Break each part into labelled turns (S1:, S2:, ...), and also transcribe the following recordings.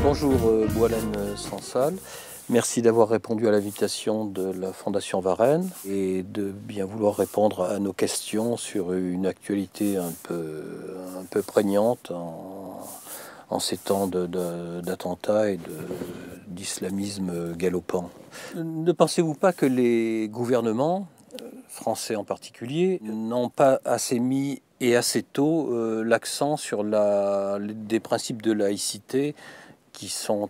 S1: Bonjour Boualem Sansal, merci d'avoir répondu à l'invitation de la Fondation Varenne et de bien vouloir répondre à nos questions sur une actualité un peu prégnante en ces temps d'attentats et d'islamisme galopant. Ne pensez-vous pas que les gouvernements, français en particulier, n'ont pas assez mis et assez tôt l'accent sur des principes de laïcité qui sont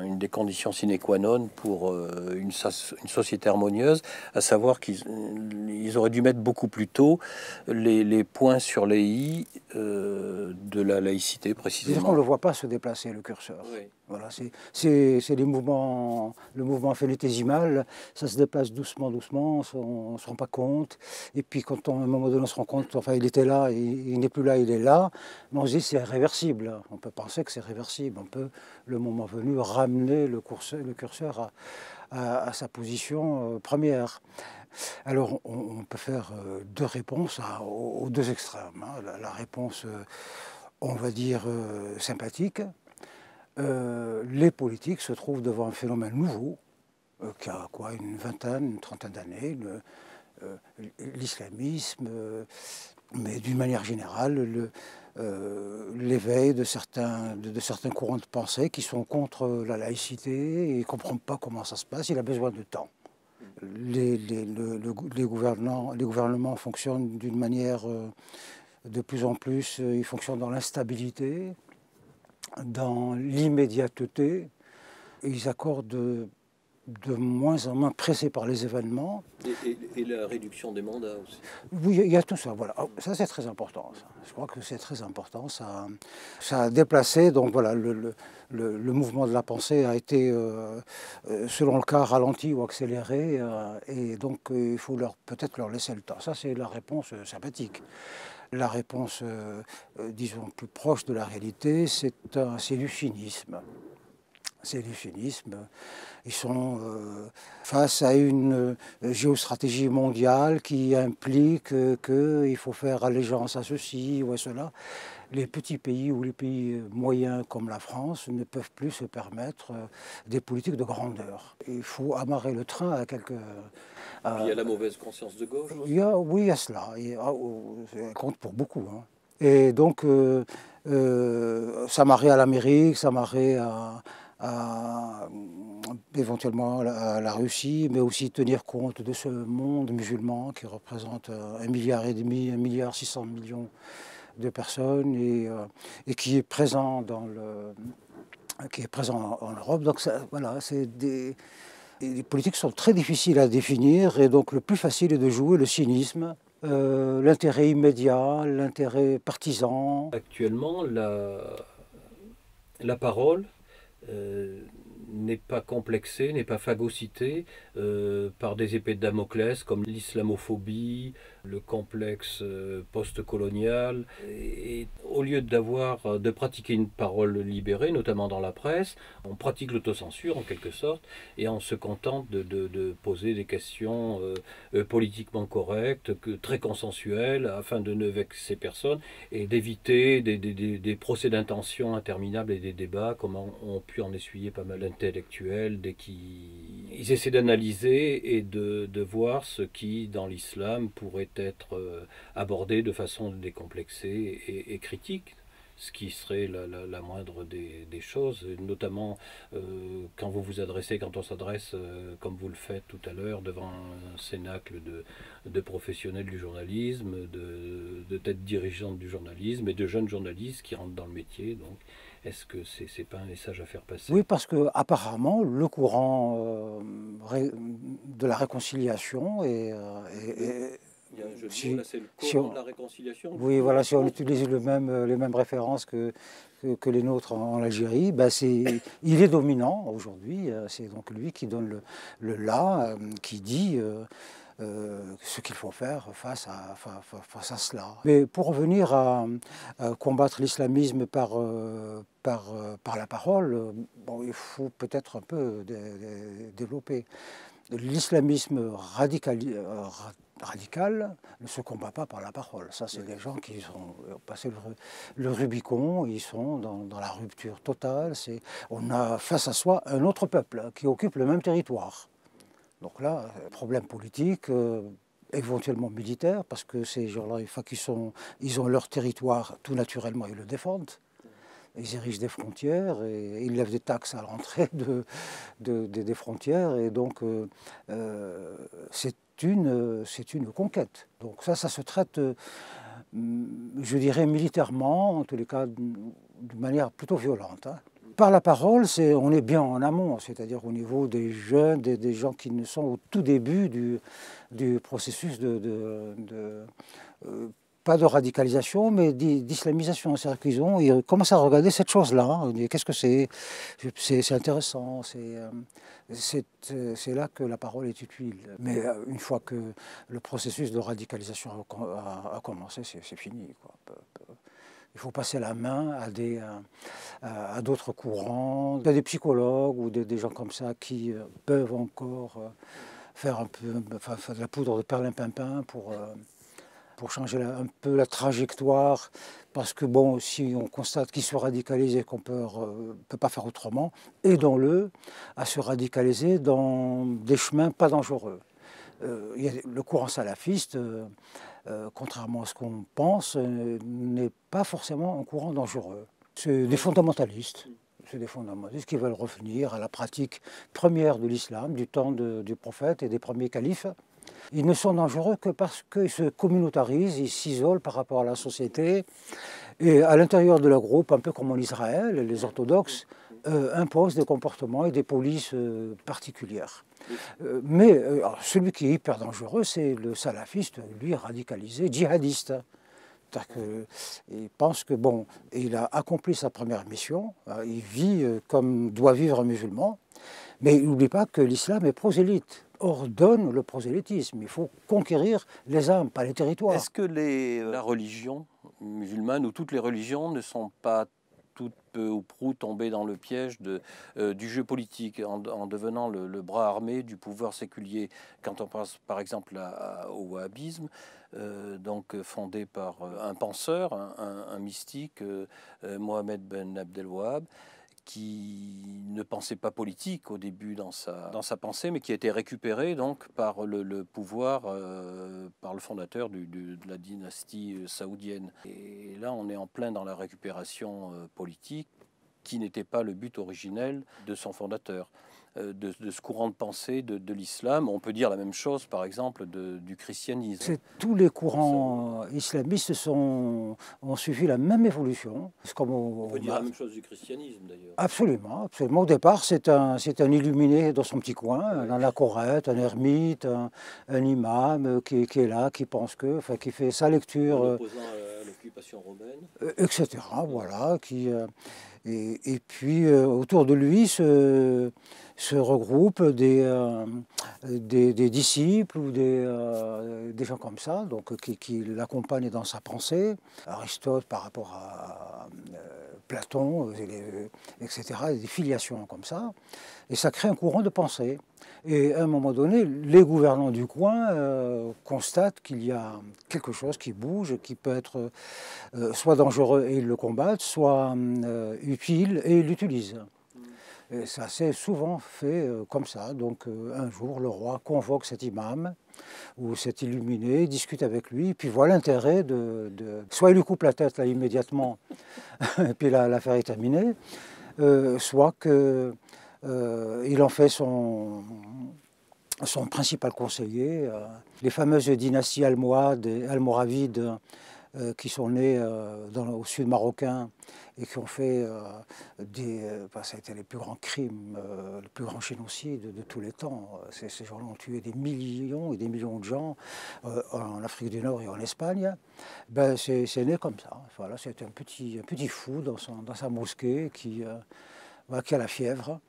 S1: une des conditions sine qua non pour une société harmonieuse, à savoir qu'ils auraient dû mettre beaucoup plus tôt les points sur les i de la laïcité, précisément.
S2: On ne le voit pas se déplacer, le curseur. Oui. Voilà, c'est les mouvements, le mouvement infinitésimal, ça se déplace doucement, on ne se rend pas compte. Et puis quand à un moment donné on se rend compte, enfin il était là, il n'est plus là, il est là, mais on se dit c'est réversible. On peut penser que c'est réversible, on peut, le moment venu, ramener le curseur à sa position première. Alors on peut faire deux réponses aux deux extrêmes. La réponse, on va dire, sympathique. Les politiques se trouvent devant un phénomène nouveau, qui a quoi, une vingtaine, une trentaine d'années, l'islamisme, mais d'une manière générale, l'éveil de certains courants de pensée qui sont contre la laïcité et ne comprennent pas comment ça se passe, il a besoin de temps. Les gouvernements fonctionnent d'une manière de plus en plus, ils fonctionnent dans l'instabilité, dans l'immédiateté, ils accordent de moins en moins pressés par les événements.
S1: Et la réduction des mandats aussi.
S2: Oui, il y a tout ça, voilà. Ça c'est très important, ça. Je crois que c'est très important, ça a déplacé, donc voilà, le mouvement de la pensée a été, selon le cas, ralenti ou accéléré, et donc il faut peut-être leur laisser le temps. Ça c'est la réponse sympathique. La réponse, disons, plus proche de la réalité, c'est du cynisme. C'est du cynisme. Ils sont face à une géostratégie mondiale qui implique qu'il faut faire allégeance à ceci ou à cela. Les petits pays ou les pays moyens comme la France ne peuvent plus se permettre des politiques de grandeur. Il faut amarrer le train à quelques...
S1: il y a la mauvaise conscience de gauche.
S2: Oui, il y a cela. Ça compte pour beaucoup. Hein. Et donc, s'amarrer à l'Amérique, s'amarrer éventuellement à la Russie, mais aussi tenir compte de ce monde musulman qui représente 1,5 milliard, 1,6 milliard de personnes et qui est présent en Europe. Donc ça, voilà, les politiques sont très difficiles à définir et donc le plus facile est de jouer le cynisme, l'intérêt immédiat, l'intérêt partisan.
S1: Actuellement, la parole n'est pas complexée, n'est pas phagocytée par des épées de Damoclès comme l'islamophobie, le complexe post-colonial. Et au lieu de pratiquer une parole libérée, notamment dans la presse, on pratique l'autocensure en quelque sorte, et on se contente de poser des questions politiquement correctes, très consensuelles, afin de ne vexer personne, et d'éviter des procès d'intention interminables et des débats, comme on pu en essuyer pas mal d'intellectuels, dès qu'ils essaient d'analyser et de voir ce qui, dans l'islam, pourrait être abordé de façon décomplexée et critique, ce qui serait la moindre des choses, notamment quand on s'adresse, comme vous le faites tout à l'heure, devant un cénacle de professionnels du journalisme, de têtes dirigeantes du journalisme et de jeunes journalistes qui rentrent dans le métier. Donc, est-ce que c'est pas un message à faire passer?
S2: Oui, parce que apparemment le courant de la réconciliation
S1: il y a un jeu de mots, là, c'est le courant de la réconciliation.
S2: Oui, voilà, si on utilise les mêmes références que les nôtres en Algérie, ben il est dominant aujourd'hui. C'est donc lui qui donne le là, qui dit ce qu'il faut faire face à cela. Mais pour revenir à combattre l'islamisme par la parole, bon, il faut peut-être un peu développer. L'islamisme radical ne se combat pas par la parole. Ça, c'est des gens qui ont passé le Rubicon, ils sont dans la rupture totale. On a face à soi un autre peuple qui occupe le même territoire. Donc là, problème politique, éventuellement militaire, parce que ces gens-là, une fois ils ont leur territoire, tout naturellement, ils le défendent. Ils érigent des frontières et ils lèvent des taxes à l'entrée des frontières. Et donc, c'est une conquête. Donc ça se traite, je dirais, militairement, en tous les cas, de manière plutôt violente. Hein. Par la parole, on est bien en amont, c'est-à-dire au niveau des jeunes, des gens qui ne sont au tout début du processus pas de radicalisation, mais d'islamisation. C'est-à-dire ils commencent à regarder cette chose-là. Qu'est-ce que c'est? C'est intéressant. C'est là que la parole est utile. Mais une fois que le processus de radicalisation a commencé, c'est fini, quoi. Il faut passer la main à d'autres courants, à des psychologues ou des gens comme ça qui peuvent encore faire un peu de la poudre de perlimpinpin pour changer un peu la trajectoire, parce que bon, si on constate qu'il se radicalise et qu'on ne peut pas faire autrement, aidons-le à se radicaliser dans des chemins pas dangereux. Le courant salafiste, contrairement à ce qu'on pense, n'est pas forcément un courant dangereux. C'est des fondamentalistes. C'est des fondamentalistes qui veulent revenir à la pratique première de l'islam, du temps du prophète et des premiers califes. Ils ne sont dangereux que parce qu'ils se communautarisent, ils s'isolent par rapport à la société. Et à l'intérieur de leur groupe, un peu comme en Israël, les orthodoxes imposent des comportements et des polices particulières. Mais celui qui est hyper dangereux, c'est le salafiste, lui radicalisé, djihadiste. Il pense que, bon, il a accompli sa première mission, il vit comme doit vivre un musulman, mais il n'oublie pas que l'islam est prosélyte, ordonne le prosélytisme. Il faut conquérir les âmes, pas les territoires.
S1: Est-ce que la religion musulmane ou toutes les religions ne sont pas toutes peu ou prou tombées dans le piège du jeu politique en devenant le bras armé du pouvoir séculier? Quand on pense par exemple au wahhabisme, donc fondé par un penseur, un mystique, Mohamed Ben Abdel Wahhab, qui ne pensait pas politique au début dans sa pensée, mais qui a été récupéré donc par le pouvoir, par le fondateur de la dynastie saoudienne. Et là, on est en plein dans la récupération politique, qui n'était pas le but originel de son fondateur. De ce courant de pensée de l'islam. On peut dire la même chose, par exemple, du christianisme.
S2: Tous les courants islamistes ont suivi la même évolution.
S1: On peut dire la même chose du christianisme, d'ailleurs.
S2: Absolument, absolument. Au départ, c'est un illuminé dans son petit coin, oui. Dans la Corette, un ermite, un imam qui est là, qui pense qui fait sa lecture.
S1: En opposant à l'occupation romaine.
S2: Etc. Voilà. Et puis, autour de lui se regroupent des disciples ou des gens comme ça, donc, qui l'accompagnent dans sa pensée. Aristote par rapport à Platon, etc., des filiations comme ça. Et ça crée un courant de pensée. Et à un moment donné, les gouvernants du coin constatent qu'il y a quelque chose qui bouge, qui peut être soit dangereux et ils le combattent, soit utile et ils l'utilisent. Et ça s'est souvent fait comme ça. Donc un jour, le roi convoque cet imam ou cet illuminé, discute avec lui, puis voit l'intérêt soit il lui coupe la tête là immédiatement, et puis l'affaire est terminée, soit qu'il en fait son principal conseiller. Les fameuses dynasties almohades et almoravides qui sont nées au sud marocain et qui ont fait ça a été les plus grands crimes, le plus grand génocide de tous les temps. Ces gens-là ont tué des millions et des millions de gens en Afrique du Nord et en Espagne. C'est né comme ça. Voilà, c'est un petit fou dans sa mosquée qui voilà, qui a la fièvre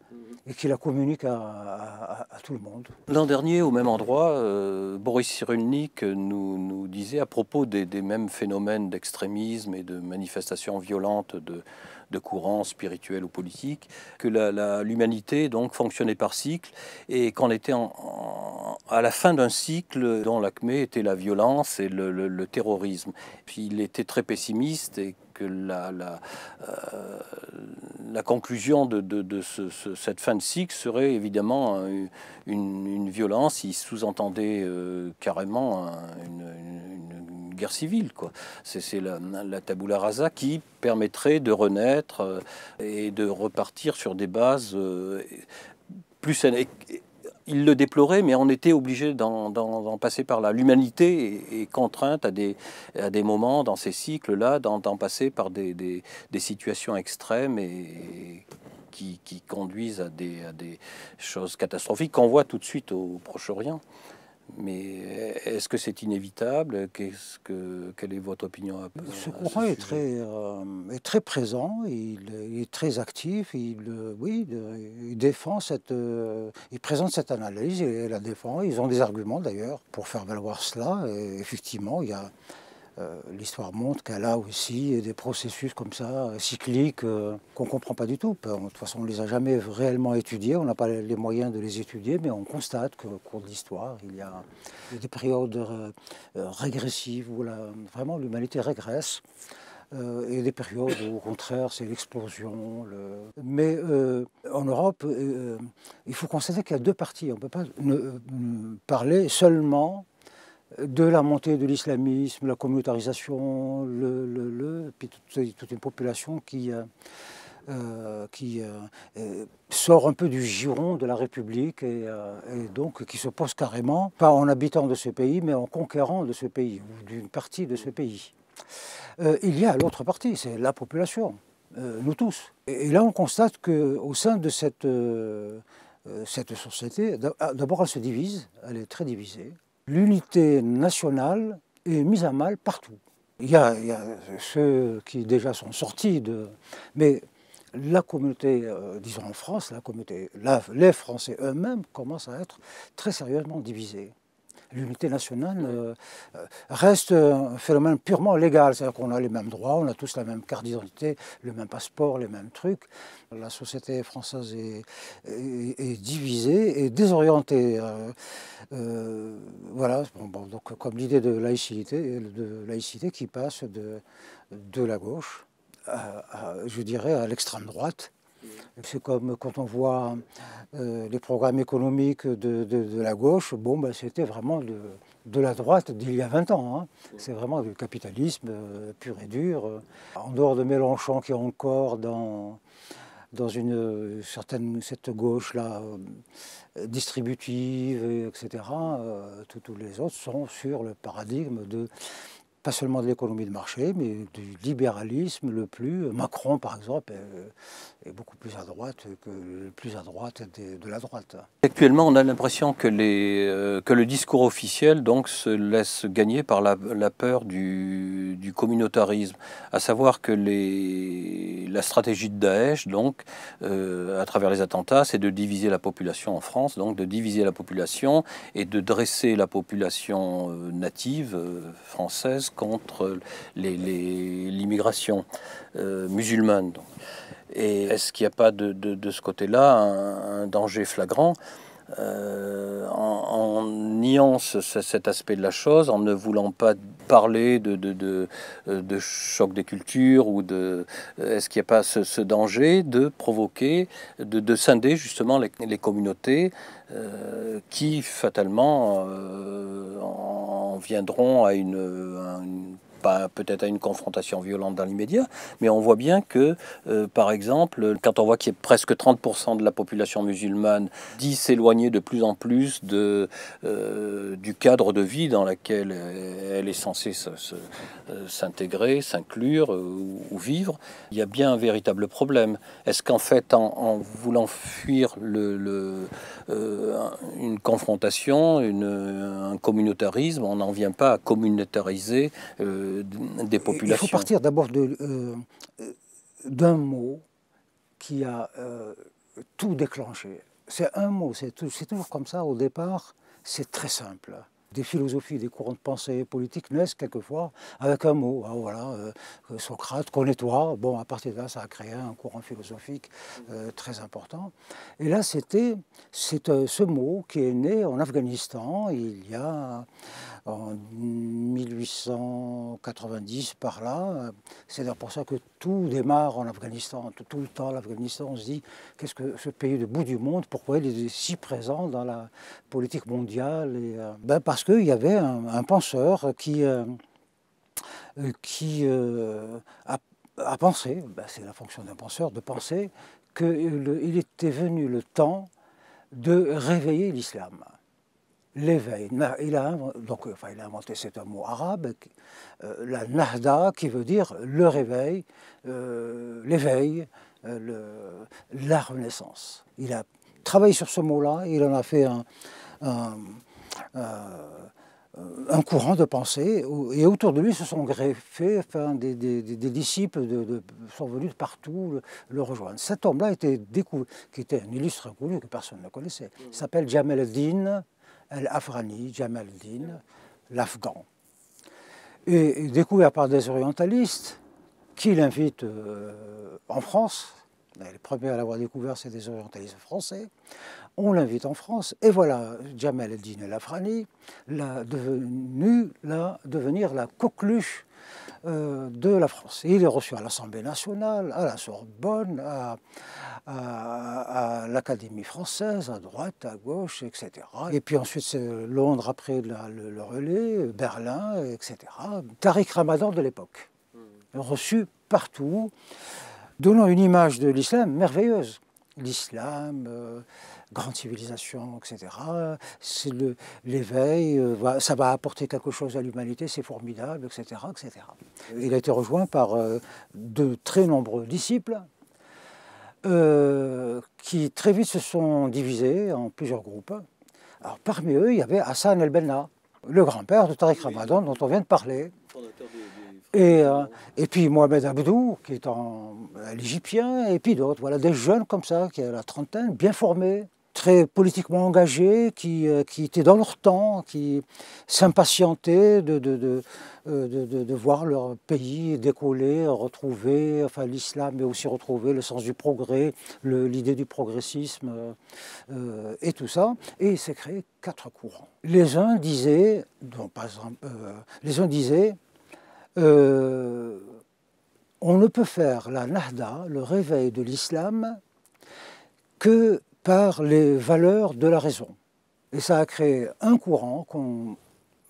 S2: et qui la communique à tout le monde.
S1: L'an dernier, au même endroit, Boris Cyrulnik nous disait à propos des mêmes phénomènes d'extrémisme et de manifestations violentes de courants spirituels ou politiques, que l'humanité donc fonctionnait par cycle et qu'on était à la fin d'un cycle dont l'acmé était la violence et le terrorisme. Puis il était très pessimiste et que la conclusion de cette fin de cycle serait évidemment une violence. Il sous-entendait carrément une guerre civile, quoi. C'est la tabula rasa qui permettrait de renaître et de repartir sur des bases plus saines. Il le déplorait, mais on était obligé d'en passer par là. L'humanité est contrainte à des moments dans ces cycles-là, d'en passer par des situations extrêmes et qui conduisent à des choses catastrophiques qu'on voit tout de suite au Proche-Orient. Mais est-ce que c'est inévitable? Quelle est votre opinion
S2: Ce courant est très présent, il est très actif, oui, il défend il présente cette analyse et la défend. Ils ont des arguments d'ailleurs pour faire valoir cela. Et effectivement, l'histoire montre qu'elle a aussi des processus comme ça, cycliques, qu'on ne comprend pas du tout. De toute façon, on ne les a jamais réellement étudiés, on n'a pas les moyens de les étudier, mais on constate qu'au cours de l'histoire, il y a des périodes régressives où vraiment l'humanité régresse, et des périodes où au contraire c'est l'explosion. Mais en Europe, il faut constater qu'il y a deux parties. On ne peut pas parler seulement de la montée de l'islamisme, la communautarisation, puis toute une population qui sort un peu du giron de la République et donc qui se pose carrément, pas en habitant de ce pays, mais en conquérant de ce pays, ou d'une partie de ce pays. Il y a l'autre partie, c'est la population, nous tous. Et là, on constate qu'au sein de cette société, d'abord elle se divise, elle est très divisée. L'unité nationale est mise à mal partout. Il y a ceux qui déjà sont sortis mais la communauté, disons en France, les Français eux-mêmes commencent à être très sérieusement divisés. L'unité nationale reste un phénomène purement légal, c'est-à-dire qu'on a les mêmes droits, on a tous la même carte d'identité, le même passeport, les mêmes trucs. La société française est divisée et désorientée. Voilà, donc comme l'idée de laïcité qui passe de la gauche je dirais, à l'extrême droite. C'est comme quand on voit les programmes économiques de la gauche, c'était vraiment de la droite d'il y a 20 ans. Hein. C'est vraiment du capitalisme pur et dur. En dehors de Mélenchon qui est encore dans cette gauche-là distributive, etc., tous les autres sont sur le paradigme pas seulement de l'économie de marché, mais du libéralisme le plus. Macron, par exemple, est beaucoup plus à droite que le plus à droite de la droite.
S1: Actuellement, on a l'impression que le discours officiel donc, se laisse gagner par la peur du communautarisme, à savoir que la stratégie de Daesh, donc, à travers les attentats, c'est de diviser la population en France, donc de diviser la population et de dresser la population native française contre l'immigration musulmane. Donc. Et est-ce qu'il n'y a pas de ce côté-là un danger flagrant en niant cet aspect de la chose, en ne voulant pas parler de choc des cultures ou est-ce qu'il n'y a pas ce danger de provoquer, de scinder justement les communautés qui fatalement en viendront à peut-être à une confrontation violente dans l'immédiat, mais on voit bien que, par exemple, quand on voit qu'il y a presque 30% de la population musulmane dit s'éloigner de plus en plus du cadre de vie dans lequel elle est censée s'intégrer, s'inclure ou vivre, il y a bien un véritable problème. Est-ce qu'en fait, en voulant fuir une confrontation, un communautarisme, on n'en vient pas à communautariser des populations?
S2: Il faut partir d'abord d'un mot qui a tout déclenché. C'est un mot, c'est toujours comme ça au départ, c'est très simple. Des philosophies, des courants de pensée politiques naissent quelquefois avec un mot. Ah, voilà, Socrate, connais-toi. Bon, à partir de là, ça a créé un courant philosophique très important. Et là, c'est ce mot qui est né en Afghanistan il y a en 1890 par là. C'est d'ailleurs pour ça que tout démarre en Afghanistan. Tout le temps, l'Afghanistan, on se dit, qu'est-ce que ce pays de bout du monde, pourquoi il est si présent dans la politique mondiale parce qu'il y avait un penseur qui a pensé, c'est la fonction d'un penseur, de penser qu'il était venu le temps de réveiller l'islam. L'éveil. Il a inventé, c'est un mot arabe, la nahda, qui veut dire le réveil, l'éveil, la renaissance. Il a travaillé sur ce mot-là, il en a fait un courant de pensée, et autour de lui se sont greffés des disciples sont venus de partout le rejoindre. Cet homme-là qui était un illustre inconnu que personne ne connaissait. Il s'appelle Jamal ad-Din al-Afghani, Jamal ad-Din, l'Afghan. Et découvert par des orientalistes qui l'invitent en France. Les premiers à l'avoir découvert, c'est des orientalistes français. On l'invite en France, et voilà, Jamal ad-Din al-Afghani devenir la coqueluche de la France. Et il est reçu à l'Assemblée nationale, à la Sorbonne, à l'Académie française, à droite, à gauche, etc. Et puis ensuite, c'est Londres après le relais, Berlin, etc. Tariq Ramadan de l'époque, reçu partout, donnant une image de l'islam merveilleuse. L'islam, grande civilisation, etc. C'est l'éveil, ça va apporter quelque chose à l'humanité, c'est formidable, etc., etc. Il a été rejoint par de très nombreux disciples qui très vite se sont divisés en plusieurs groupes. Alors, parmi eux, il y avait Hassan el-Benna, le grand-père de Tariq Ramadan dont on vient de parler. Et puis Mohamed Abdou, qui est l'Égyptien, et puis d'autres, voilà, des jeunes comme ça, qui ont la trentaine, bien formés, très politiquement engagés, qui étaient dans leur temps, qui s'impatientaient de voir leur pays décoller, retrouver, enfin l'islam, mais aussi retrouver le sens du progrès, l'idée du progressisme, et tout ça. Et il s'est créé 4 courants. Les uns disaient, on ne peut faire la nahda, le réveil de l'islam, que par les valeurs de la raison. Et ça a créé un courant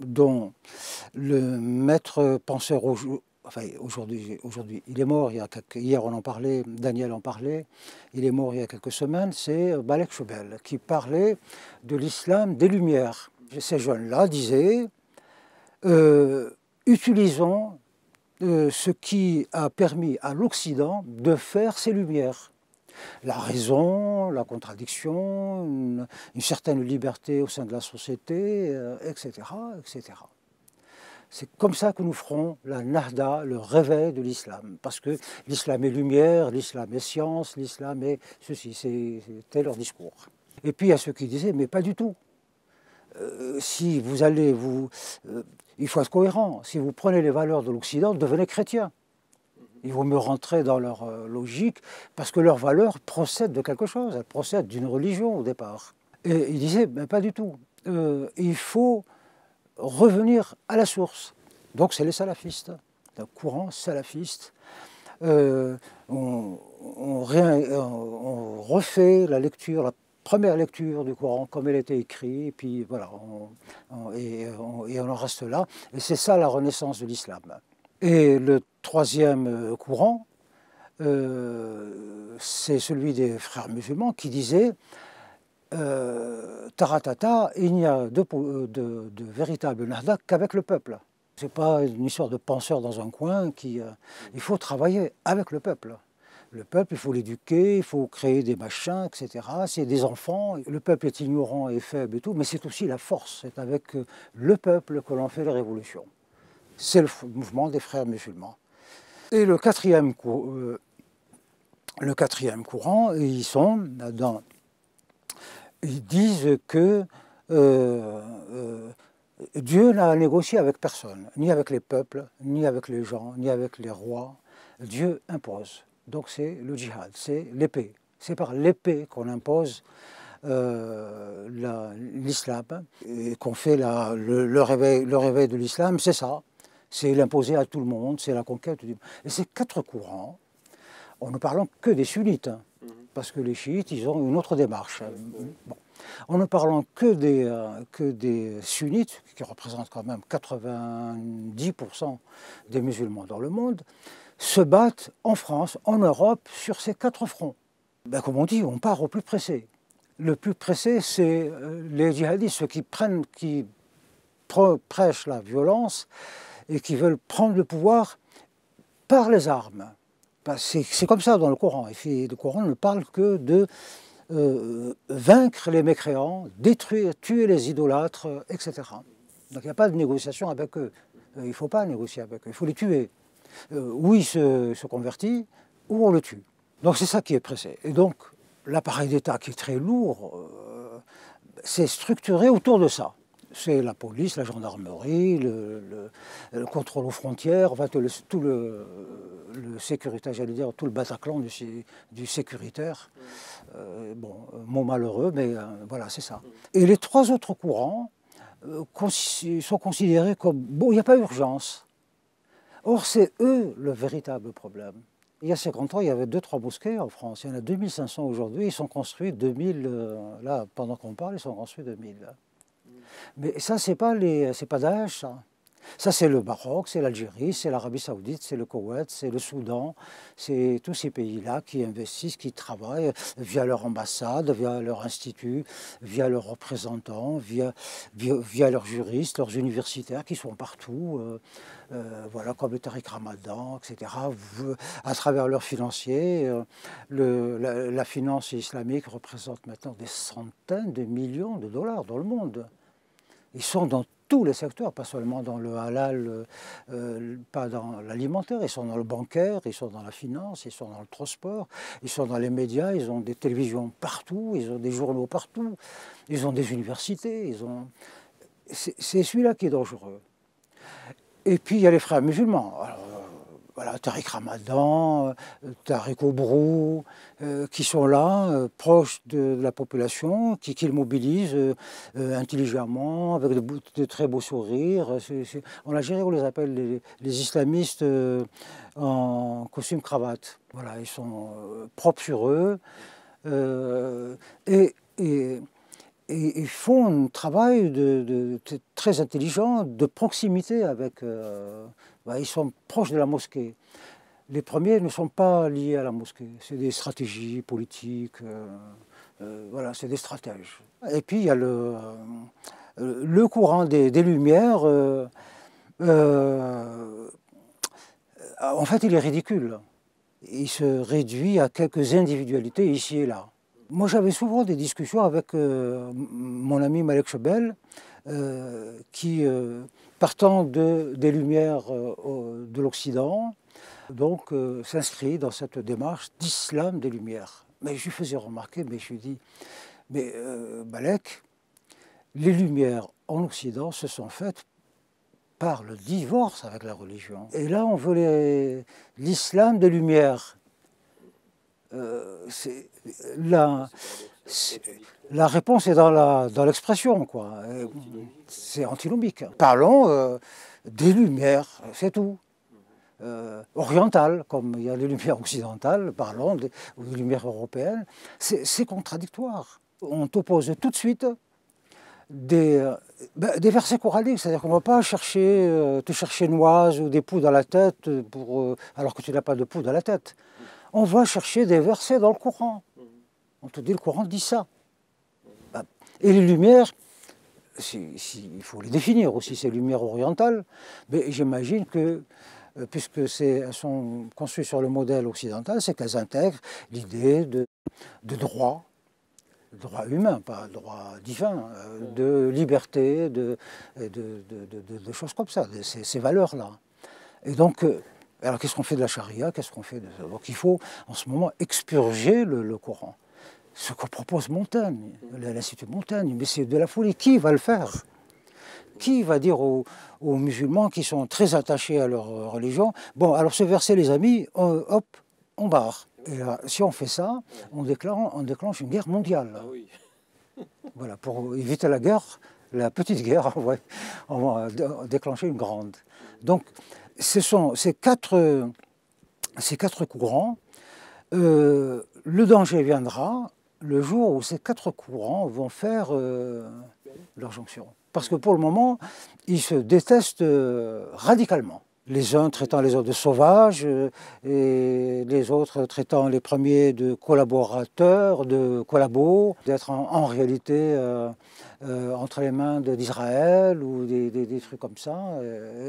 S2: dont le maître penseur aujourd'hui, il est mort, hier on en parlait, Daniel en parlait, il est mort il y a quelques semaines, c'est Balek Choubel, qui parlait de l'islam des Lumières. Ces jeunes-là disaient utilisons ce qui a permis à l'Occident de faire ses lumières. La raison, la contradiction, une certaine liberté au sein de la société, etc., etc. C'est comme ça que nous ferons la nahda, le réveil de l'islam. Parce que l'islam est lumière, l'islam est science, l'islam est ceci, c'était leur discours. Et puis il y a ceux qui disaient, mais pas du tout. Si vous allez il faut être cohérent. Si vous prenez les valeurs de l'Occident, devenez chrétien. Il vaut mieux rentrer dans leur logique, parce que leurs valeurs procèdent de quelque chose. Elles procèdent d'une religion au départ. Et il disait, mais pas du tout. Il faut revenir à la source. Donc c'est les salafistes, un courant salafiste. On refait la lecture, la première lecture du Coran comme elle était écrite, et puis voilà, on en reste là. Et c'est ça la renaissance de l'islam. Et le troisième courant, c'est celui des frères musulmans qui disait Taratata, il n'y a de véritable nahda qu'avec le peuple. Ce n'est pas une histoire de penseur dans un coin, il faut travailler avec le peuple. Le peuple, il faut l'éduquer, il faut créer des machins, etc. C'est des enfants, le peuple est ignorant et faible et tout, mais c'est aussi la force. C'est avec le peuple que l'on fait les révolutions. C'est le mouvement des frères musulmans. Et le quatrième le quatrième courant, ils disent que Dieu n'a négocié avec personne, ni avec les peuples, ni avec les gens, ni avec les rois. Dieu impose. Donc c'est le djihad, c'est l'épée. C'est par l'épée qu'on impose l'islam et qu'on fait le réveil de l'islam, c'est ça. C'est l'imposer à tout le monde, c'est la conquête du monde. Et ces 4 courants, on ne parle que des sunnites, hein, parce que les chiites, ils ont une autre démarche. Bon. En ne parlant que des sunnites, qui représentent quand même 90% des musulmans dans le monde, se battent en France, en Europe, sur ces 4 fronts. Ben, comme on dit, on part au plus pressé. Le plus pressé, c'est les djihadistes, ceux qui prêchent la violence et qui veulent prendre le pouvoir par les armes. Ben, c'est comme ça dans le Coran. Et le Coran ne parle que de vaincre les mécréants, détruire, tuer les idolâtres, etc. Donc il n'y a pas de négociation avec eux. Il ne faut pas négocier avec eux, il faut les tuer. Ou il se convertit, ou on le tue. Donc c'est ça qui est pressé. Et donc l'appareil d'État qui est très lourd, c'est structuré autour de ça. C'est la police, la gendarmerie, le contrôle aux frontières, enfin, tout le sécuritaire, j'allais dire, tout le Bataclan du sécuritaire. Bon, mot malheureux, mais voilà, c'est ça. Et les 3 autres courants sont considérés comme, bon, il n'y a pas urgence. Or, c'est eux le véritable problème. Il y a 50 ans, il y avait 2-3 mosquées en France. Il y en a 2500 aujourd'hui. Ils sont construits 2000. Là, pendant qu'on parle, ils sont construits 2000. Mais ça, c'est pas Daesh, ça. Ça, c'est le Maroc, c'est l'Algérie, c'est l'Arabie Saoudite, c'est le Koweït, c'est le Soudan. C'est tous ces pays-là qui investissent, qui travaillent via leur ambassade, via leur institut, via leurs représentants, via leurs juristes, leurs universitaires qui sont partout. Voilà, comme le Tariq Ramadan, etc., à travers leurs financiers. La finance islamique représente maintenant des centaines de millions de dollars dans le monde. Ils sont dans tous les secteurs, pas seulement dans le halal, pas dans l'alimentaire, ils sont dans le bancaire, ils sont dans la finance, ils sont dans le transport, ils sont dans les médias, ils ont des télévisions partout, ils ont des journaux partout, ils ont des universités, c'est celui-là qui est dangereux. Et puis il y a les frères musulmans. Alors, voilà, Tariq Ramadan, Tariq Obrou, qui sont là, proches de la population, qui le mobilisent intelligemment, avec de très beaux sourires. En Algérie, on les appelle les islamistes en costume cravate. Voilà, ils sont propres sur eux. Et ils font un travail très intelligent, de proximité avec... ils sont proches de la mosquée. Les premiers ne sont pas liés à la mosquée. C'est des stratégies politiques, voilà, c'est des stratèges. Et puis il y a le courant des Lumières. En fait, il est ridicule. Il se réduit à quelques individualités ici et là. Moi, j'avais souvent des discussions avec mon ami Malek Chebel, qui, partant des Lumières de l'Occident, donc s'inscrit dans cette démarche d'islam des Lumières. Mais je lui faisais remarquer, mais je lui dis, mais Malek, les Lumières en Occident se sont faites par le divorce avec la religion. Et là, on veut l'islam des Lumières. La réponse est dans l'expression, quoi. C'est antinomique. Parlons des Lumières, c'est tout. Orientales, comme il y a les Lumières occidentales, parlons des Lumières européennes. C'est contradictoire. On t'oppose tout de suite des versets coraniques, c'est-à-dire qu'on ne va pas te chercher noise ou des poux dans la tête alors que tu n'as pas de poux dans la tête. On va chercher des versets dans le Coran. On te dit le Coran dit ça. Et les lumières, il faut les définir aussi, ces lumières orientales, mais j'imagine que, puisque elles sont construites sur le modèle occidental, c'est qu'elles intègrent l'idée de droit humain, pas droit divin, de liberté, de choses comme ça, ces valeurs-là. Et donc, Alors qu'est-ce qu'on fait de la charia? Qu'est-ce qu'on fait de ça? Donc il faut en ce moment expurger le Coran. Ce que propose Montaigne, l'Institut Montaigne, mais c'est de la folie. Qui va le faire? Qui va dire aux musulmans qui sont très attachés à leur religion, bon, alors ce verset, les amis, hop, on barre. Et là, si on fait ça, on déclenche une guerre mondiale.
S1: Ah oui.
S2: Voilà, pour éviter la guerre, la petite guerre, ouais, on va déclencher une grande. Donc, ce sont ces quatre courants. Le danger viendra le jour où ces quatre courants vont faire leur jonction. Parce que pour le moment, ils se détestent radicalement. Les uns traitant les autres de sauvages, et les autres traitant les premiers de collaborateurs, de collabos, d'être en réalité entre les mains d'Israël ou des trucs comme ça,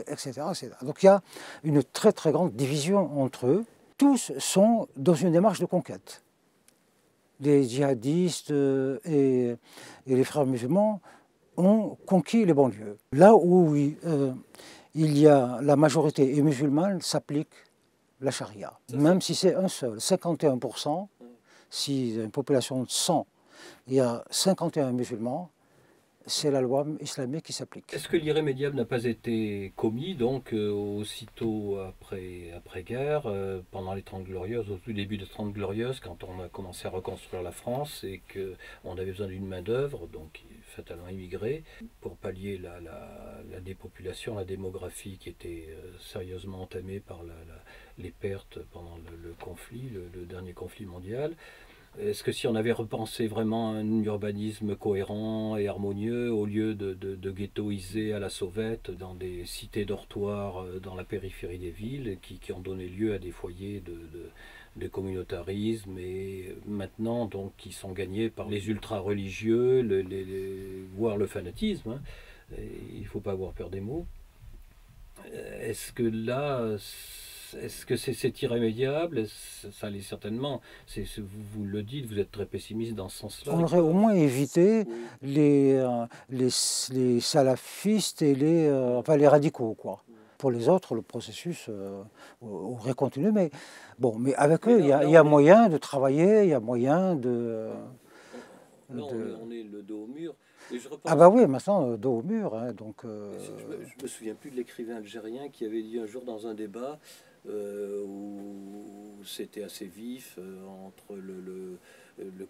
S2: etc., etc. Donc il y a une très très grande division entre eux. Tous sont dans une démarche de conquête. Les djihadistes et les frères musulmans ont conquis les banlieues. Là où il y a la majorité est musulmane, s'applique la charia. Même si c'est un seul, 51%, si une population de 100, il y a 51 musulmans, c'est la loi islamique qui s'applique.
S1: Est-ce que l'irrémédiable n'a pas été commis, donc, aussitôt après-guerre, pendant les 30 Glorieuses, au tout début des 30 Glorieuses, quand on a commencé à reconstruire la France et qu'on avait besoin d'une main-d'œuvre, donc fatalement immigrée, pour pallier la dépopulation, la démographie qui était sérieusement entamée par les pertes pendant le conflit, le dernier conflit mondial? Est-ce que si on avait repensé vraiment un urbanisme cohérent et harmonieux, au lieu de ghettoiser à la sauvette dans des cités dortoirs dans la périphérie des villes, qui ont donné lieu à des foyers de communautarisme, et maintenant donc qui sont gagnés par les ultra-religieux, voire le fanatisme, hein. Il ne faut pas avoir peur des mots. Est-ce que là... Est-ce que c'est irrémédiable? Ça l'est certainement. Vous le dites, vous êtes très pessimiste dans ce sens-là.
S2: On aurait au moins évité les salafistes et les radicaux, quoi. Pour les autres, le processus aurait continué, mais bon, mais avec eux, il y a moyen de travailler, il y a moyen de...
S1: Là, on est le dos au mur. Et je repense...
S2: Ah bah oui, maintenant, dos au mur, hein, donc...
S1: Je me souviens plus de l'écrivain algérien qui avait dit un jour dans un débat où c'était assez vif entre le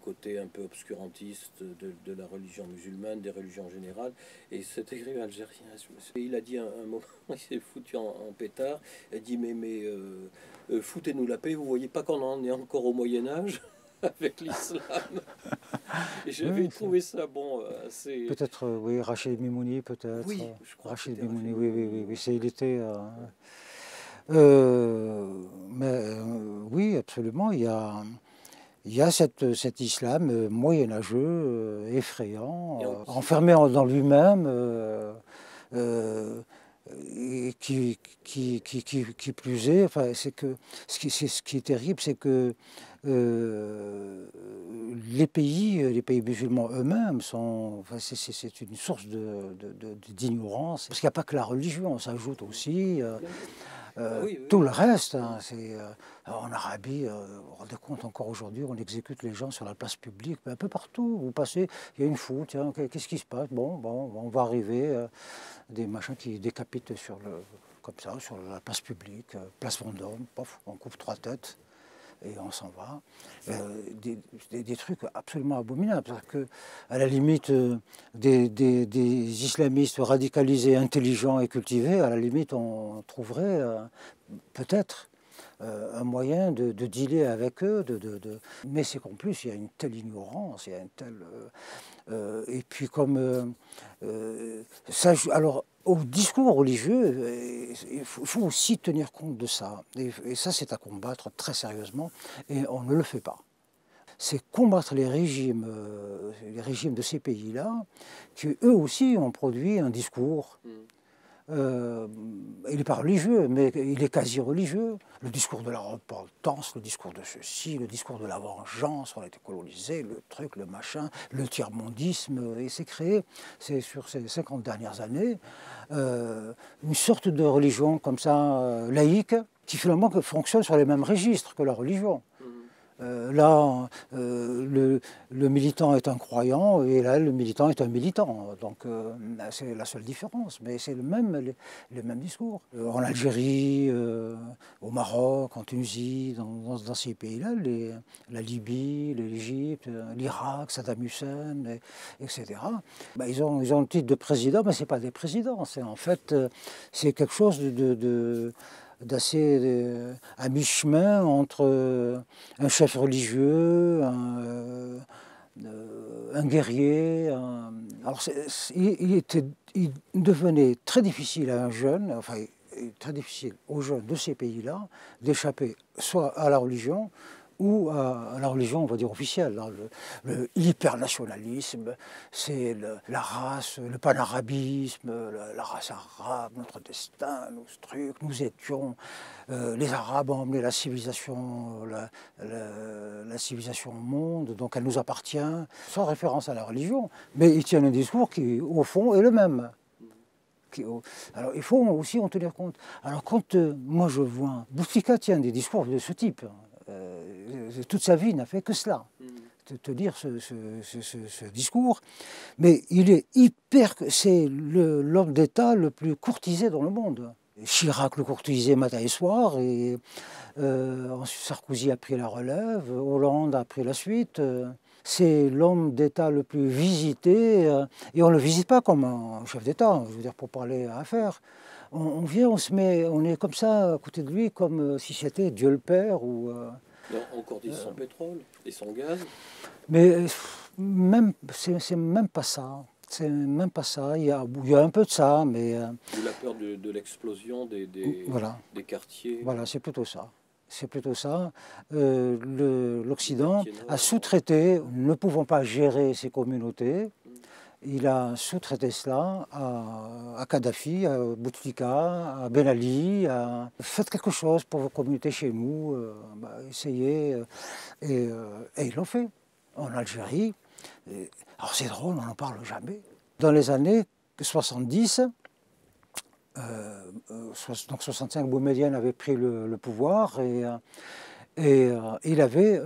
S1: côté un peu obscurantiste de la religion musulmane, des religions en général, et cet écrivain algérien, il a dit un moment, il s'est foutu en pétard, il a dit mais foutez-nous la paix, vous voyez pas qu'on en est encore au Moyen-Âge avec l'islam? Et j'avais trouvé ça bon, assez...
S2: Peut-être, oui, Rachid Mimouni, peut-être.
S1: Oui, je crois.
S2: Rachid Mimouni, oui, il était... oui, absolument, il y a cet islam moyenâgeux, effrayant, enfermé dans lui-même, et qui plus est, enfin, c'est que ce qui est terrible, c'est que les pays musulmans eux-mêmes sont, enfin, c'est une source d'ignorance, parce qu'il n'y a pas que la religion, on s'ajoute aussi tout le reste. Hein, en Arabie, vous vous rendez compte, encore aujourd'hui, on exécute les gens sur la place publique, un peu partout. Vous passez, il y a une foule, tiens, qu'est-ce qui se passe? Bon, on va arriver, des machins qui décapitent comme ça, sur la place publique, place Vendôme, pof, on coupe 3 têtes. Et on s'en va. Des trucs absolument abominables. C'est-à-dire qu'à la limite, des islamistes radicalisés, intelligents et cultivés, à la limite, on trouverait peut-être un moyen de dealer avec eux. Mais c'est qu'en plus, il y a une telle ignorance, il y a une telle... et puis comme... ça, alors, au discours religieux, il faut aussi tenir compte de ça. Et ça, c'est à combattre très sérieusement, et on ne le fait pas. C'est combattre les régimes de ces pays-là, qui eux aussi ont produit un discours. Il n'est pas religieux, mais il est quasi religieux. Le discours de la repentance, le discours de ceci, le discours de la vengeance, on a été colonisé, le truc, le machin, le tiers-mondisme, et c'est créé, c'est sur ces 50 dernières années, une sorte de religion comme ça, laïque, qui finalement fonctionnent sur les mêmes registres que la religion. Le militant est un croyant et là, le militant est un militant. Donc, c'est la seule différence. Mais c'est les mêmes discours. En Algérie, au Maroc, en Tunisie, dans ces pays-là, la Libye, l'Égypte, l'Irak, Saddam Hussein, etc. Ils ont le titre de président, mais ce n'est pas des présidents. En fait, c'est quelque chose d'assez à mi-chemin entre un chef religieux, un guerrier. Alors il devenait très difficile à un jeune, enfin très difficile aux jeunes de ces pays-là d'échapper soit à la religion ou à la religion, on va dire, officielle. L'hypernationalisme, c'est la race, le panarabisme, la race arabe, notre destin, nos trucs, nous étions... les Arabes ont emmené la civilisation au monde, donc elle nous appartient, sans référence à la religion, mais ils tiennent un discours qui, au fond, est le même. Alors il faut aussi en tenir compte. Alors quand moi je vois... Bouteflika tient des discours de ce type. Toute sa vie n'a fait que cela, te dire ce discours. Mais il est c'est l'homme d'État le plus courtisé dans le monde. Chirac le courtisait matin et soir, et ensuite Sarkozy a pris la relève, Hollande a pris la suite. C'est l'homme d'État le plus visité, et on ne le visite pas comme un chef d'État, je veux dire, pour parler à affaires. On vient, on est comme ça à côté de lui, comme si c'était Dieu le Père ou...
S1: encore dit son pétrole et son gaz.
S2: Mais même, c'est même pas ça. C'est même pas ça. Il y a un peu de ça, mais...
S1: Ou la peur de l'explosion
S2: voilà.
S1: des quartiers.
S2: Voilà, c'est plutôt ça. C'est plutôt ça. L'Occident a sous-traité, ne pouvant pas gérer ces communautés, il a sous-traité cela à Kadhafi, à Bouteflika, à Ben Ali, faites quelque chose pour vos communautés chez nous, essayez. Et ils l'ont fait. En Algérie. Alors c'est drôle, on n'en parle jamais. Dans les années 70, donc 65, Boumedienne avait pris le pouvoir et il avait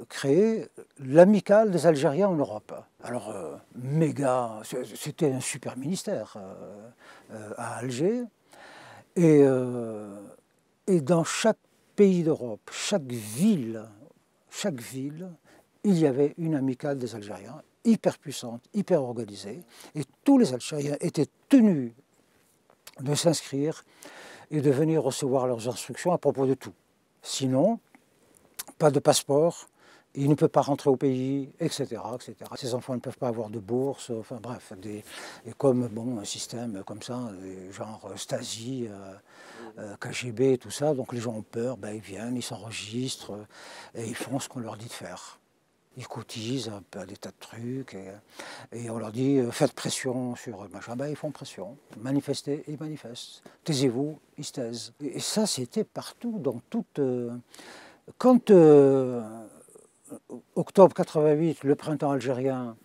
S2: créé l'Amicale des Algériens en Europe. Alors, méga, c'était un super ministère à Alger. Et dans chaque pays d'Europe, chaque ville, il y avait une amicale des Algériens, hyper puissante, hyper organisée. Et tous les Algériens étaient tenus de s'inscrire et de venir recevoir leurs instructions à propos de tout. Sinon, pas de passeport, il ne peut pas rentrer au pays, etc., etc. Ces enfants ne peuvent pas avoir de bourse, enfin bref, et comme un système comme ça, genre Stasi, KGB, tout ça, donc les gens ont peur, ils viennent, ils s'enregistrent et ils font ce qu'on leur dit de faire. Ils cotisent un peu à des tas de trucs et on leur dit faites pression sur machin, ils font pression. Manifestez, ils manifestent. Taisez-vous, ils se taisent. Et ça, c'était partout, dans toute... Quand, octobre 88, le printemps algérien,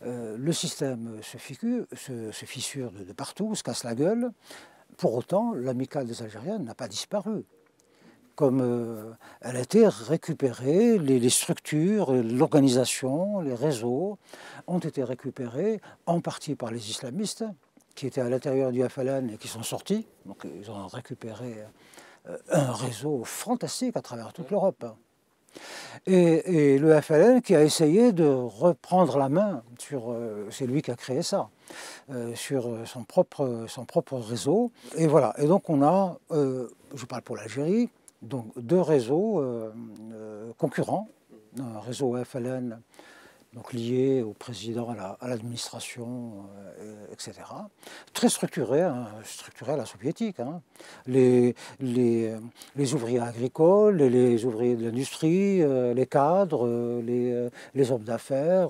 S2: le système se fissure de partout, se casse la gueule, pour autant, l'amicale des Algériens n'a pas disparu. Comme elle a été récupérée, les structures, l'organisation, les réseaux ont été récupérés en partie par les islamistes qui étaient à l'intérieur du FLN et qui sont sortis. Donc ils ont récupéré un réseau fantastique à travers toute l'Europe. Et le FLN qui a essayé de reprendre la main sur, c'est lui qui a créé ça, sur son propre réseau. Et voilà, et donc on a, je parle pour l'Algérie, donc deux réseaux concurrents, un réseau FLN donc lié au président, à l'administration, etc. Très structuré, structuré à la soviétique. Les ouvriers agricoles, les ouvriers de l'industrie, les cadres, les hommes d'affaires,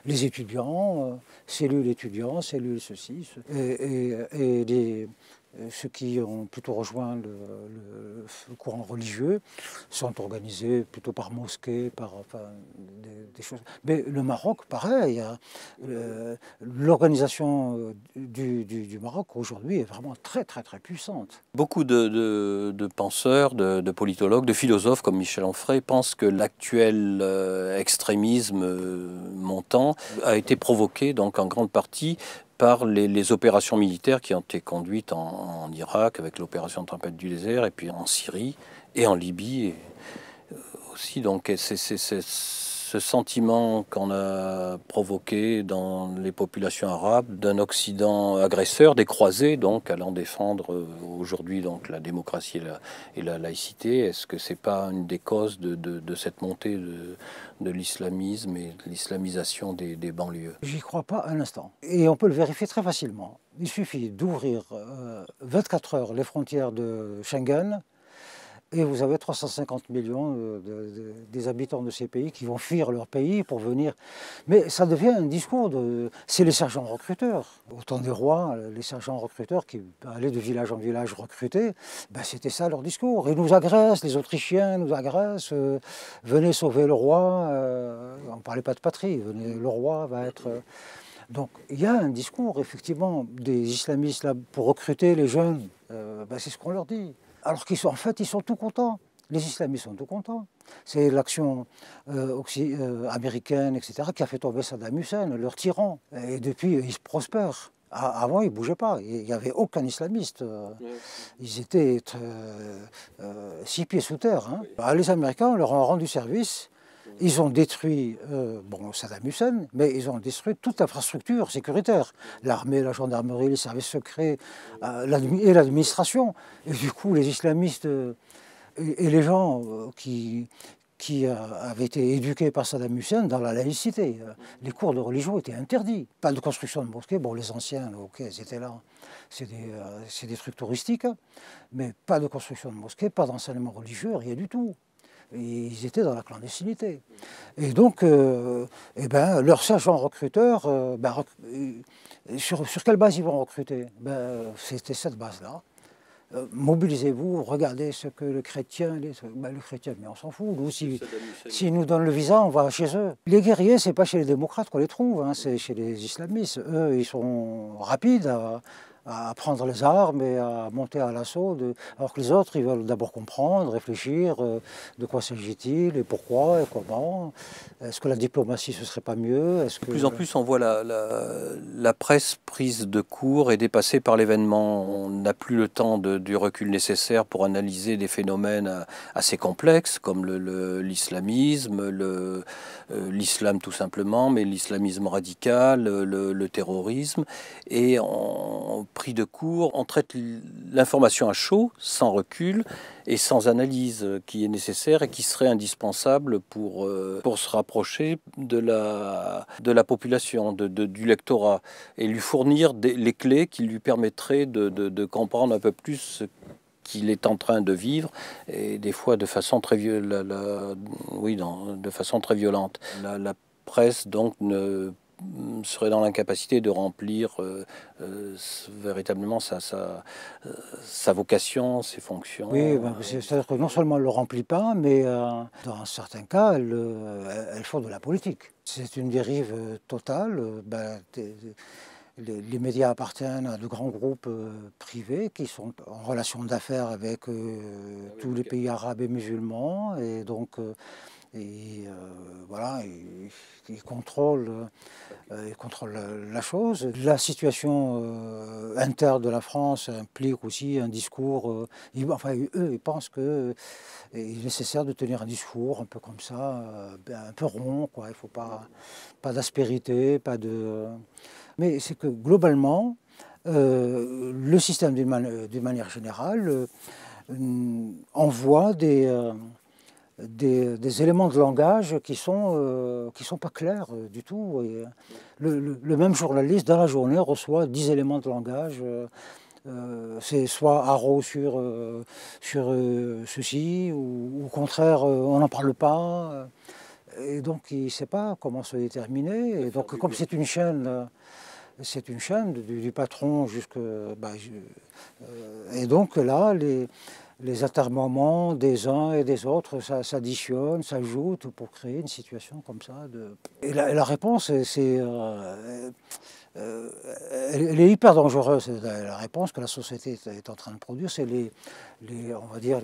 S2: les étudiants, cellules étudiants, cellules ceci, et ceux qui ont plutôt rejoint le courant religieux sont organisés plutôt par mosquées, par enfin, des choses. Mais le Maroc, pareil, hein, l'organisation du Maroc aujourd'hui est vraiment très très très puissante.
S1: Beaucoup de penseurs, de politologues, de philosophes comme Michel Onfray pensent que l'actuel extrémisme montant a été provoqué donc en grande partie par les opérations militaires qui ont été conduites en Irak avec l'opération Tempête du désert et puis en Syrie et en Libye aussi. Donc c'est ce sentiment qu'on a provoqué dans les populations arabes d'un Occident agresseur, des croisés donc allant défendre aujourd'hui donc la démocratie et la laïcité. Est-ce que c'est pas une des causes de cette montée de l'islamisme et de l'islamisation des banlieues?
S2: J'y crois pas un instant. Et on peut le vérifier très facilement. Il suffit d'ouvrir 24 heures les frontières de Schengen et vous avez 350 millions des habitants de ces pays qui vont fuir leur pays pour venir. Mais ça devient un discours de... C'est les sergents recruteurs. Au temps des rois, les sergents recruteurs qui allaient de village en village recruter, ben c'était ça leur discours. Ils nous agressent, les Autrichiens nous agressent, venez sauver le roi. On ne parlait pas de patrie, venez, le roi va être... Donc il y a un discours effectivement des islamistes là, pour recruter les jeunes, ben, c'est ce qu'on leur dit. Alors qu'ils sont en fait ils sont tout contents. Les islamistes sont tout contents. C'est l'action américaine, etc., qui a fait tomber Saddam Hussein, leur tyran. Et depuis, ils prospèrent. Avant, ils ne bougeaient pas. Il n'y avait aucun islamiste. Ils étaient 6 pieds sous terre. Hein. Les Américains leur ont rendu service. Ils ont détruit Saddam Hussein, mais ils ont détruit toute l'infrastructure sécuritaire. L'armée, la gendarmerie, les services secrets et l'administration. Et du coup, les islamistes et les gens qui avaient été éduqués par Saddam Hussein dans la laïcité. Les cours de religion étaient interdits. Pas de construction de mosquées. Bon, les anciens, ok, ils étaient là. C'est des trucs touristiques. Mais pas de construction de mosquées, pas d'enseignement religieux, rien du tout. Et ils étaient dans la clandestinité. Et donc, leurs sergents recruteurs, sur quelle base ils vont recruter? C'était cette base-là. Mobilisez-vous, regardez ce que le chrétien, le chrétien, mais on s'en fout. Nous, s'ils nous donnent le visa, on va chez eux. Les guerriers, c'est pas chez les démocrates qu'on les trouve, hein, c'est chez les islamistes. Eux, ils sont rapides à prendre les armes et à monter à l'assaut, alors que les autres, ils veulent d'abord comprendre, réfléchir, de quoi s'agit-il et pourquoi et comment. Est-ce que la diplomatie, ce serait pas mieux?
S1: De plus en plus, on voit la presse prise de court et dépassée par l'événement. On n'a plus le temps du recul nécessaire pour analyser des phénomènes assez complexes, comme l'islamisme, l'islam tout simplement, mais l'islamisme radical, le terrorisme. Et pris de court, on traite l'information à chaud, sans recul et sans analyse qui est nécessaire et qui serait indispensable pour se rapprocher de la population, du lectorat, et lui fournir les clés qui lui permettraient de comprendre un peu plus ce qu'il est en train de vivre, et des fois de façon très violente. La presse donc serait dans l'incapacité de remplir véritablement sa vocation, ses fonctions.
S2: Oui, c'est-à-dire que non seulement elle ne le remplit pas, mais dans certains cas, elle fait de la politique. C'est une dérive totale. Les médias appartiennent à de grands groupes privés qui sont en relation d'affaires avec tous les pays arabes et musulmans. Et donc, voilà, ils contrôlent la chose. La situation interne de la France implique aussi un discours. Eux, ils pensent qu'il est nécessaire de tenir un discours un peu comme ça, un peu rond, quoi. Il ne faut pas d'aspérité, pas de... Mais c'est que globalement, le système d'une manière générale envoie des éléments de langage qui sont pas clairs du tout. Et le même journaliste, dans la journée, reçoit 10 éléments de langage. C'est soit haro sur ceci, ou au contraire, on n'en parle pas. Et donc, il ne sait pas comment se déterminer. Et donc, comme c'est une chaîne c'est une chaîne du patron jusque... et donc là, les intermoments des uns et des autres, ça s'additionne, s'ajoute pour créer une situation comme ça. Et la réponse, elle est hyper dangereuse. La réponse que la société est en train de produire, c'est on va dire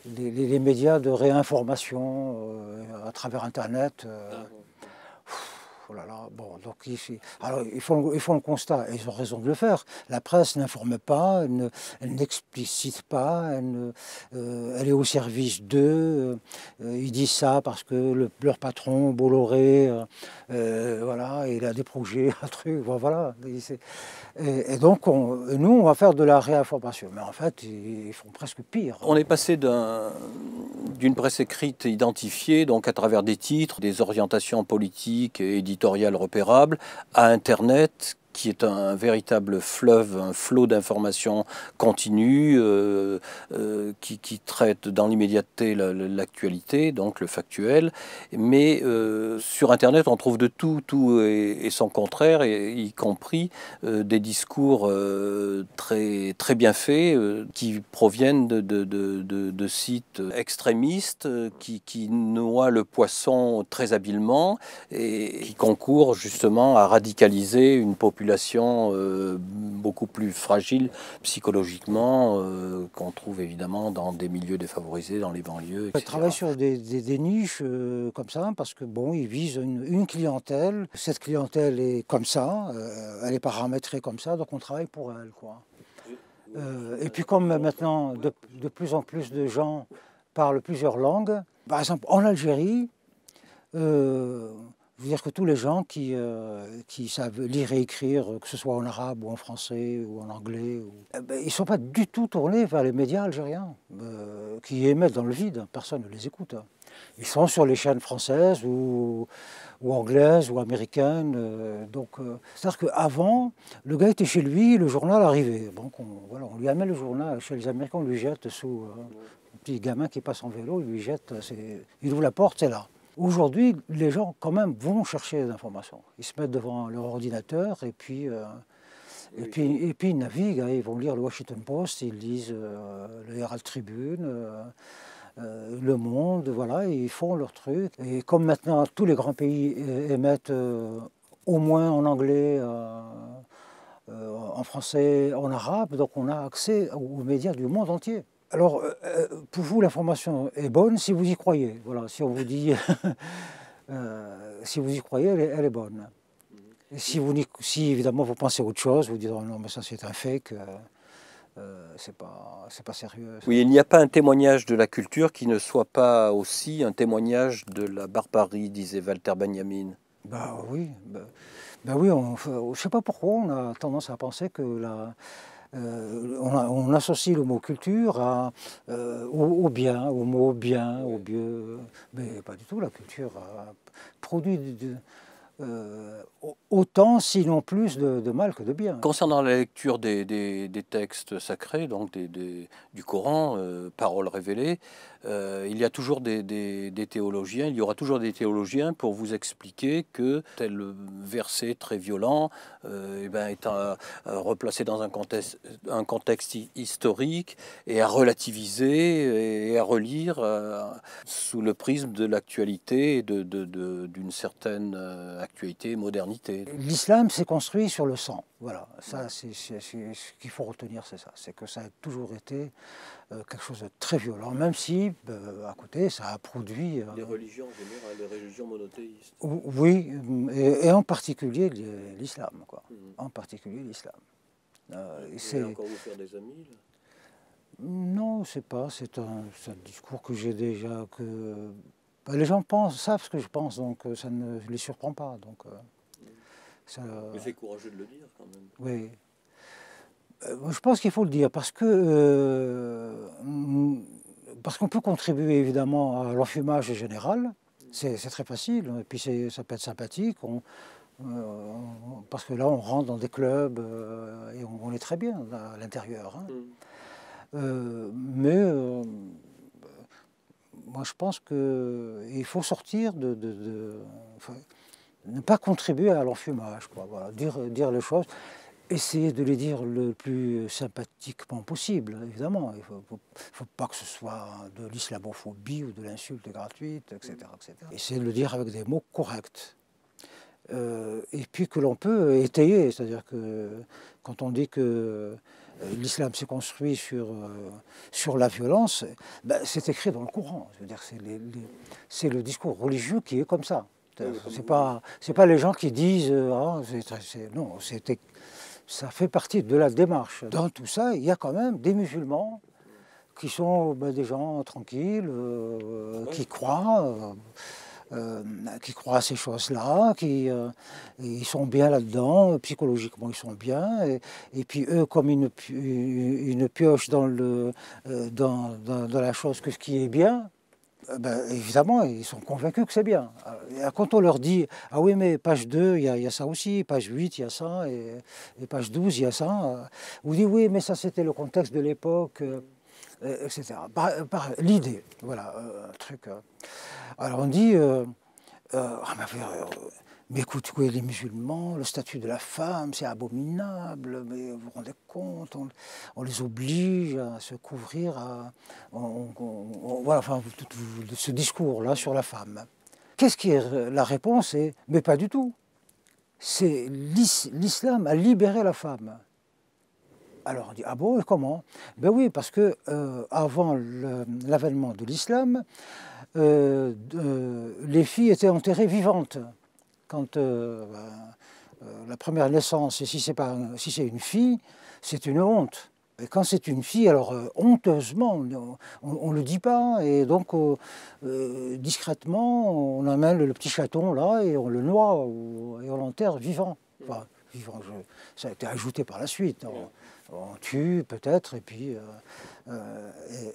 S2: les médias de réinformation à travers Internet. Oh là là, bon, donc alors ils font le constat, et ils ont raison de le faire. La presse n'informe pas, elle n'explicite pas, elle est au service d'eux. Ils disent ça parce que leur patron, Bolloré, voilà, il a des projets, un truc, voilà. Et donc, nous, on va faire de la réinformation. Mais en fait, ils font presque pire.
S1: On est passé d'une presse écrite identifiée, donc à travers des titres, des orientations politiques et éditoriales repérables, à Internet, qui est un véritable fleuve, un flot d'informations continues, qui traite dans l'immédiateté l'actualité, donc le factuel. Mais sur Internet, on trouve de tout et son contraire, y compris des discours très bien faits, qui proviennent de sites extrémistes, qui noient le poisson très habilement et qui concourent justement à radicaliser une population beaucoup plus fragile psychologiquement, qu'on trouve évidemment dans des milieux défavorisés, dans les banlieues, etc.
S2: Ils travaillent sur des niches comme ça, parce que bon, ils visent une clientèle. Cette clientèle est comme ça, elle est paramétrée comme ça, donc on travaille pour elle, quoi. Et puis comme maintenant, de plus en plus de gens parlent plusieurs langues, par exemple en Algérie, je veux dire que tous les gens qui savent lire et écrire, que ce soit en arabe ou en français ou en anglais, ils ne sont pas du tout tournés vers les médias algériens, qui émettent dans le vide, personne ne les écoute. Ils sont sur les chaînes françaises ou anglaises ou américaines. C'est-à-dire qu'avant, le gars était chez lui, le journal arrivait. Donc on lui amène le journal, chez les Américains, on lui jette sous un petit gamin qui passe en vélo, il lui jette, il ouvre la porte, c'est là. Aujourd'hui, les gens, quand même, vont chercher des informations. Ils se mettent devant leur ordinateur et puis ils naviguent. Ils vont lire le Washington Post, ils lisent le Herald Tribune, Le Monde, voilà, et ils font leur truc. Et comme maintenant, tous les grands pays émettent au moins en anglais, en français, en arabe, donc on a accès aux médias du monde entier. Alors, pour vous, l'information est bonne si vous y croyez. Voilà, si on vous dit, si vous y croyez, elle est bonne. Et si évidemment vous pensez autre chose, vous dites oh non, mais ça c'est un fake, c'est pas sérieux.
S1: Oui, il n'y a pas un témoignage de la culture qui ne soit pas aussi un témoignage de la barbarie, disait Walter Benjamin.
S2: Bah oui, oui, je ne sais pas pourquoi on a tendance à penser que on associe le mot culture au bien, au mot bien, au mieux, mais pas du tout. La culture produit autant, sinon plus, de mal que de bien.
S1: Concernant la lecture des textes sacrés, donc du Coran, paroles révélées, il y a toujours des théologiens, il y aura toujours des théologiens pour vous expliquer que tel verset très violent est replacé dans un contexte historique et à relativiser et à relire sous le prisme de l'actualité et d'une certaine actualité et modernité.
S2: L'islam s'est construit sur le sang. Voilà, ça, c'est ce qu'il faut retenir, c'est ça. C'est que ça a toujours été quelque chose de très violent, même si, à côté, ça a produit...
S1: les religions en général, les religions monothéistes.
S2: Oui, et en particulier l'islam, quoi. En particulier l'islam.
S1: Vous allez encore vous faire des amis, là?
S2: Non, c'est un discours que j'ai déjà... les gens savent ce que je pense, donc ça ne les surprend pas. Donc,
S1: mais c'est courageux de le dire, quand même.
S2: Oui. Je pense qu'il faut le dire parce qu'on peut contribuer évidemment à l'enfumage général, c'est très facile, et puis ça peut être sympathique, parce que là on rentre dans des clubs et on est très bien à l'intérieur. Hein. Mais moi je pense qu'il faut sortir ne pas contribuer à l'enfumage, quoi. Voilà, dire les choses, essayer de les dire le plus sympathiquement possible, évidemment. Il ne faut pas que ce soit de l'islamophobie ou de l'insulte gratuite, etc., etc. Essayer de le dire avec des mots corrects. Et puis que l'on peut étayer, c'est-à-dire que quand on dit que l'islam s'est construit sur la violence, ben, c'est écrit dans le Coran. Je veux dire, c'est le discours religieux qui est comme ça. C'est pas les gens qui disent ah, non, ça fait partie de la démarche. Dans tout ça, il y a quand même des musulmans qui sont ben, des gens tranquilles, qui croient à ces choses-là, ils sont bien là-dedans, psychologiquement ils sont bien, et puis eux, comme une pioche dans la chose que ce qui est bien, ben, évidemment, ils sont convaincus que c'est bien. Alors, quand on leur dit « Ah oui, mais page 2, il y a ça aussi, page 8, il y a ça, et page 12, il y a ça. » On dit « Oui, mais ça, c'était le contexte de l'époque. » etc. L'idée, voilà, un truc. Alors on dit, mais écoutez, les musulmans, le statut de la femme, c'est abominable, mais vous vous rendez compte, on les oblige à se couvrir, voilà, enfin, ce discours-là sur la femme. Qu'est-ce qui est la réponse? Mais pas du tout. C'est l'islam a libéré la femme. Alors on dit, ah bon, et comment? Ben oui, parce que avant l'avènement de l'islam, les filles étaient enterrées vivantes. Quand la première naissance, si c'est une fille, c'est une honte. Et quand c'est une fille, alors honteusement, on ne le dit pas, et donc discrètement, on amène le petit chaton là, et on le noie, et on l'enterre vivant. Enfin, vivant, ça a été ajouté par la suite. On tue peut-être, et puis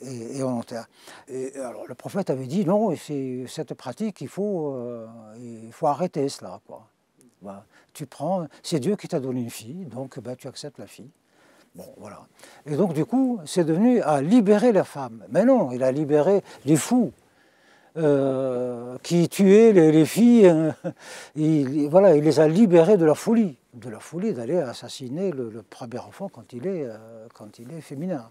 S2: et on enterre. Et alors le prophète avait dit non, c'est cette pratique, il faut arrêter cela, quoi. Ben, c'est Dieu qui t'a donné une fille, donc ben, tu acceptes la fille. Bon, voilà. Et donc du coup, c'est devenu à libérer la femme. Mais non, il a libéré les fous. Qui tuaient les filles, voilà, il les a libérées de la folie d'aller assassiner le premier enfant quand il est féminin.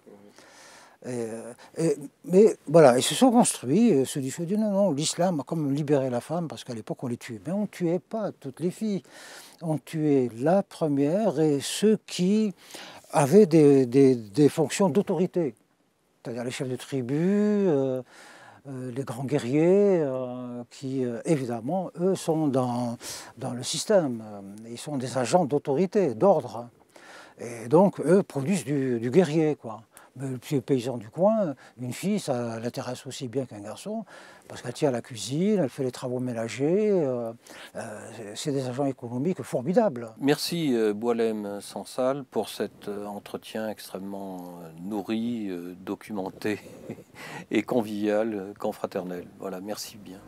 S2: Mais voilà, ils se sont construits, se disent non, l'islam a comme libéré la femme parce qu'à l'époque on les tuait. Mais on ne tuait pas toutes les filles, on tuait la première et ceux qui avaient des fonctions d'autorité, c'est-à-dire les chefs de tribu, les grands guerriers qui, évidemment, eux sont dans le système. Ils sont des agents d'autorité, d'ordre. Et donc, eux produisent du guerrier, quoi. Mais le petit paysan du coin, une fille, ça l'intéresse aussi bien qu'un garçon, parce qu'elle tient à la cuisine, elle fait les travaux ménagers. C'est des agents économiques formidables.
S1: Merci Boualem Sansal pour cet entretien extrêmement nourri, documenté et convivial, confraternel. Voilà, merci bien.